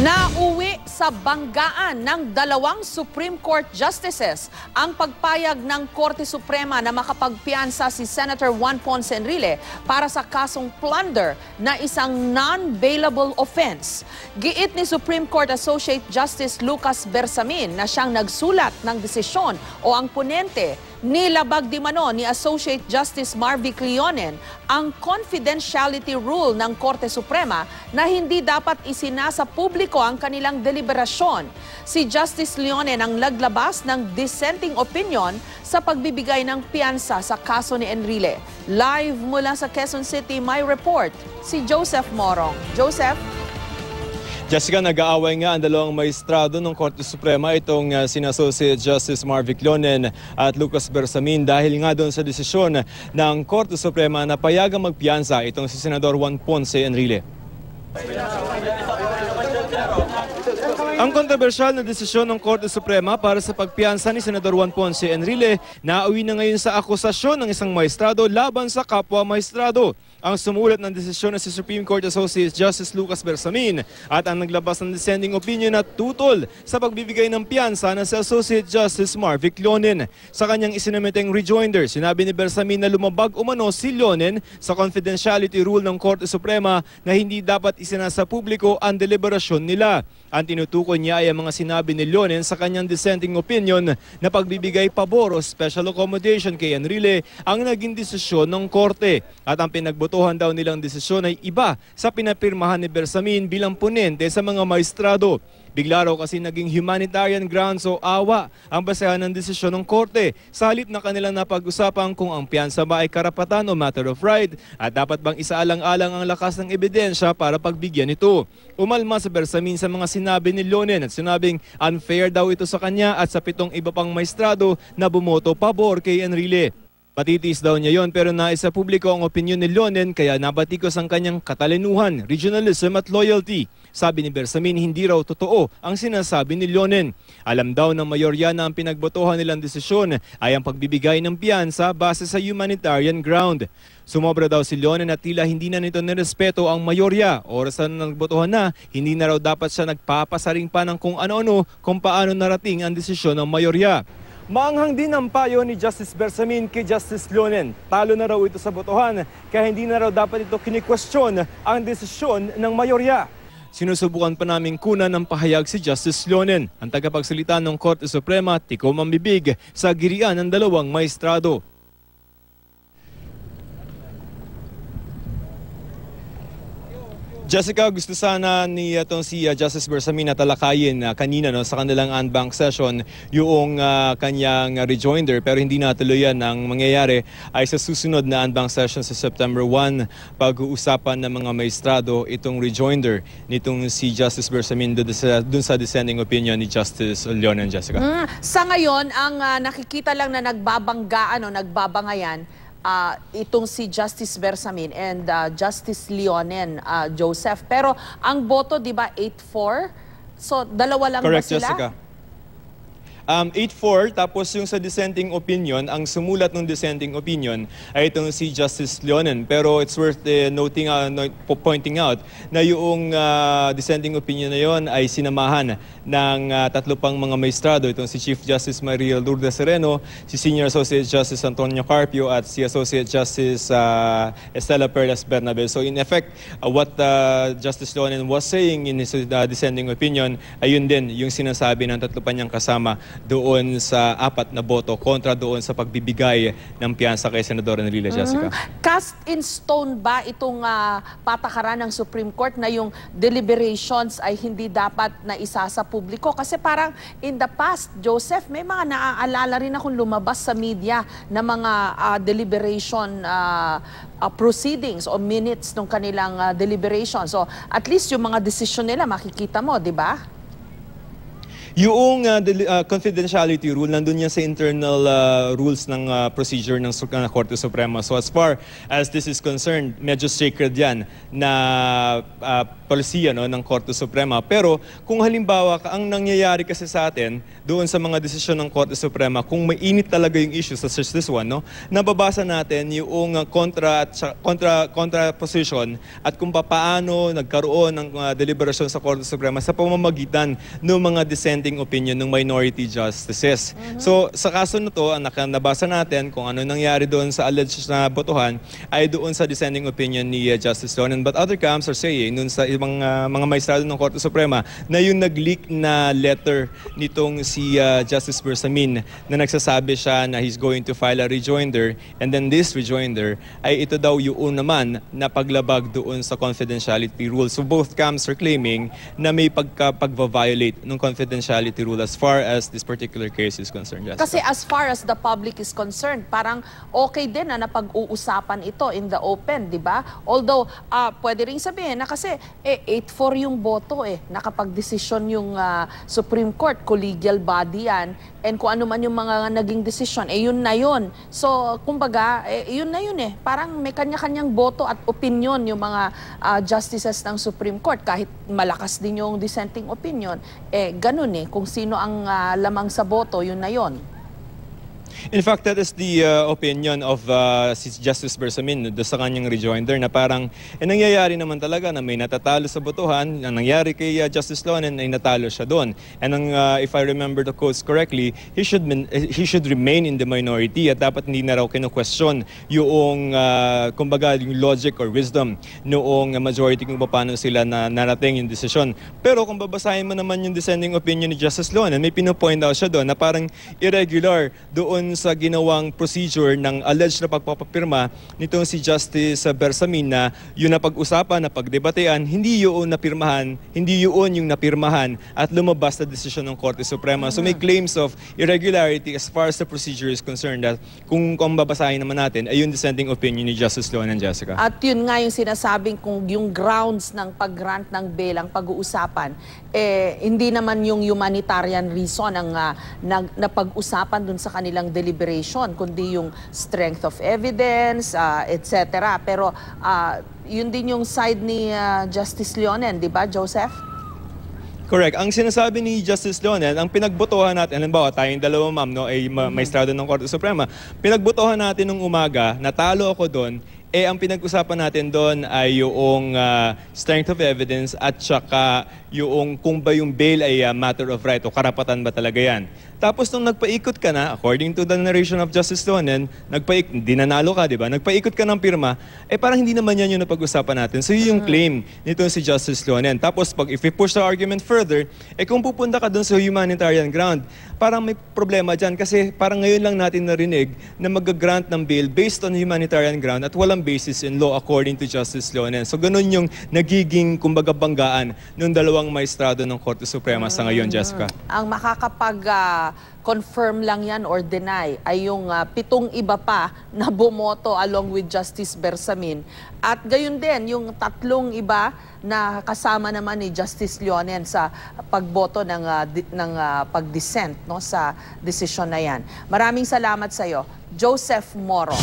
Nauwi sa banggaan ng dalawang Supreme Court Justices ang pagpayag ng Korte Suprema na makapagpiansa si Senator Juan Ponce Enrile para sa kasong plunder na isang non-bailable offense. Giit ni Supreme Court Associate Justice Lucas Bersamin na siyang nagsulat ng desisyon o ang ponente, nilabag di mano ni Associate Justice Marvic Leonen ang confidentiality rule ng Korte Suprema na hindi dapat isinasa publiko ang kanilang deliberasyon. Si Justice Leonen ang naglabas ng dissenting opinion sa pagbibigay ng piyansa sa kaso ni Enrile. Live mula sa Quezon City, may report si Joseph Morong. Joseph? Jessica, nag-aaway nga ang dalawang maestrado ng Korte Suprema, itong sina Associate Justice Marvic Leonen at Lucas Bersamin dahil nga doon sa desisyon ng Korte Suprema na payagang magpiyansa itong si Senador Juan Ponce Enrile. Ang kontrobersyal na desisyon ng Korte Suprema para sa pagpiyansa ni Senador Juan Ponce Enrile nauwi na ngayon sa akusasyon ng isang maestrado laban sa kapwa maestrado. Ang sumulat ng desisyon na si Supreme Court Associate Justice Lucas Bersamin at ang naglabas ng dissenting opinion na tutol sa pagbibigay ng piyansa na si Associate Justice Marvic Leonen. Sa kanyang isinamiteng rejoinder, sinabi ni Bersamin na lumabag umano si Leonen sa confidentiality rule ng Korte Suprema na hindi dapat isinasa publiko ang deliberasyon nila. Ang tinutukoy niya ay ang mga sinabi ni Leonen sa kanyang dissenting opinion na pagbibigay pabor o special accommodation kay Enrile ang naging desisyon ng Korte. At ang pinagbotohan daw nilang desisyon ay iba sa pinapirmahan ni Bersamin bilang ponente sa mga maestrado. Bigla raw kasi naging humanitarian grounds o awa ang basehan ng desisyon ng Korte sa halip na kanilang napag-usapan kung ang piyansa ba ay karapatan o matter of right at dapat bang isaalang-alang ang lakas ng ebidensya para pagbigyan ito. Umalma sa Bersamin sa mga sinabi ni Leonen at sinabing unfair daw ito sa kanya at sa 7 iba pang maestrado na bumoto pabor kay Enrile. Matitiis daw niya yon pero naisa publiko ang opinyon ni Leonen kaya nabatikos ang kanyang katalinuhan, regionalism at loyalty. Sabi ni Bersamin hindi raw totoo ang sinasabi ni Leonen. Alam daw ng mayorya na ang pinagbotohan nilang desisyon ay ang pagbibigay ng piyansa base sa humanitarian ground. Sumobra daw si Leonen at tila hindi na nito nirespeto ang mayorya. Oras na nagbotohan na, hindi na raw dapat siya nagpapasaring pa ng kung ano-ano kung paano narating ang desisyon ng mayorya. Maanghang din ang payo ni Justice Bersamin kay Justice Leonen. Talo na raw ito sa botohan kaya hindi na raw dapat ito kinikwestiyon ang desisyon ng mayorya. Sinusubukan pa naming kunan ng pahayag si Justice Leonen. Ang tagapagsalita ng Korte Suprema, tikom ang bibig sa girian ng dalawang maestrado. Jessica, gusto sana ni si Justice Bersamin na talakayin kanina sa kanilang en banc session yung kanyang rejoinder pero hindi natuluyan. Ang mangyayari ay sa susunod na en banc session sa September 1 pag-uusapan ng mga maestrado itong rejoinder nitong si Justice Bersamin dun sa dissenting opinion ni Justice Leonen, Jessica. Sa ngayon, ang nakikita lang na nagbabanggaan o nagbabangayan itong si Justice Bersamin and Justice Leonen, Joseph. Pero ang boto, di ba, 8-4? So, dalawa lang correct, ba sila? Jessica. 8-4, tapos yung sa dissenting opinion, ang sumulat ng dissenting opinion ay itong si Justice Leonen. Pero it's worth pointing out na yung dissenting opinion na yon ay sinamahan ng 3 pang mga maestrado. Itong si Chief Justice Maria Lourdes Sereno, si Senior Associate Justice Antonio Carpio at si Associate Justice Estela Perlas Bernabe. So in effect, what Justice Leonen was saying in his dissenting opinion ay yun din yung sinasabi ng 3 pa niyang kasama doon sa 4 na boto kontra doon sa pagbibigay ng piyansa kay Senador Enrile, Jessica. Cast in stone ba itong patakaran ng Supreme Court na yung deliberations ay hindi dapat na isa sa publiko? Kasi parang in the past, Joseph, may mga naaalala rin akong lumabas sa media na mga deliberation proceedings o minutes ng kanilang deliberation. So at least yung mga decision nila makikita mo, di ba? Yung confidentiality rule, nandun yan sa internal rules ng procedure ng Korte Suprema. So as far as this is concerned, medyo sacred yan na polisiya ng Korte Suprema. Pero kung halimbawa, ang nangyayari kasi sa atin, doon sa mga desisyon ng Korte Suprema, kung may init talaga yung issue, such as this one, nababasa natin yung kontra position at kung paano nagkaroon ng deliberasyon sa Korte Suprema sa pamamagitan ng mga dissenting opinion ng minority justices. So sa kaso na to, ang nabasa natin kung ano nangyari doon sa alleged na botohan ay doon sa dissenting opinion ni Justice Lonen. But other camps are saying, doon sa ibang mga maestrado ng Korte Suprema, na yung nag-leak na letter nitong si Justice Bersamin na nagsasabi siya na he's going to file a rejoinder, and then this rejoinder ay ito daw yung naman na paglabag doon sa confidentiality rule. So both camps are claiming na may pag-violate ng confidentiality rule as far as this particular case is concerned. Jessica. Kasi as far as the public is concerned, parang okay din na napag-uusapan ito in the open, di ba? Although, pwede rin sabihin na kasi 8-4 yung boto nakapag-desisyon yung Supreme Court, collegial body yan, and kung ano man yung mga naging desisyon, yun na yun. So, kumbaga, yun na yun Parang may kanya-kanyang boto at opinion yung mga justices ng Supreme Court, kahit malakas din yung dissenting opinion. Ganun kung sino ang lamang sa boto, yun na yun. In fact, that is the opinion of si Justice Bersamin sa kanyang rejoinder na parang nangyayari naman talaga na may natatalo sa botohan. Ang nangyari kay Justice Lonen ay natalo siya doon. And if I remember the quotes correctly, he should remain in the minority at dapat hindi na raw kino-question yung kumbaga yung logic or wisdom noong majority kung paano sila na narating yung desisyon. Pero kung babasahin mo naman yung dissenting opinion ni Justice Lonen, may pinopoint out siya doon na parang irregular doon sa ginawang procedure ng alleged na pagpapapirma nitong si Justice Bersamin na yun na pag-usapan, na pagdebatean, hindi yun napirmahan, hindi yun yung napirmahan at lumabas na desisyon ng Korte Suprema. So may claims of irregularity as far as the procedure is concerned that kung babasahin naman natin ay yung dissenting opinion ni Justice Lonen, Jessica. At yun nga yung sinasabing kung yung grounds ng pag-grant ng bail ang pag-uusapan, hindi naman yung humanitarian reason ang napag-usapan dun sa kanilang deliberation, kundi yung strength of evidence, etc. Pero yun din yung side ni Justice Lonen, di ba, Joseph? Correct. Ang sinasabi ni Justice Lonen, ang pinagbotohan natin, halimbawa tayong dalawa ma'am, ay maestrado ng Korte Suprema, pinagbotohan natin nung umaga, natalo ako doon, ang pinag-usapan natin doon ay yung strength of evidence at saka yung kung ba yung bail ay matter of right o karapatan ba talaga yan. Tapos nung nagpaikot ka na, according to the narration of Justice Lonen, di nanalo ka, di ba? Nagpaikot ka ng pirma, parang hindi naman yan yung napag-usapan natin. So yun yung claim nito si Justice Lonen. Tapos if we push the argument further, kung pupunta ka doon sa humanitarian ground, parang may problema dyan kasi parang ngayon lang natin narinig na mag-grant ng bail based on humanitarian ground at walang basis in law according to Justice Lonen. So ganun yung nagiging kumbaga banggaan ng dalawang maestrado ng Korte Suprema sa ngayon, Jessica. Ang confirm lang yan or deny ay yung 7 iba pa na bumoto along with Justice Bersamin. At gayon din, yung 3 iba na kasama naman ni Justice Lonen sa pagboto ng pag-dissent sa desisyon na yan. Maraming salamat sa iyo, Joseph Moro.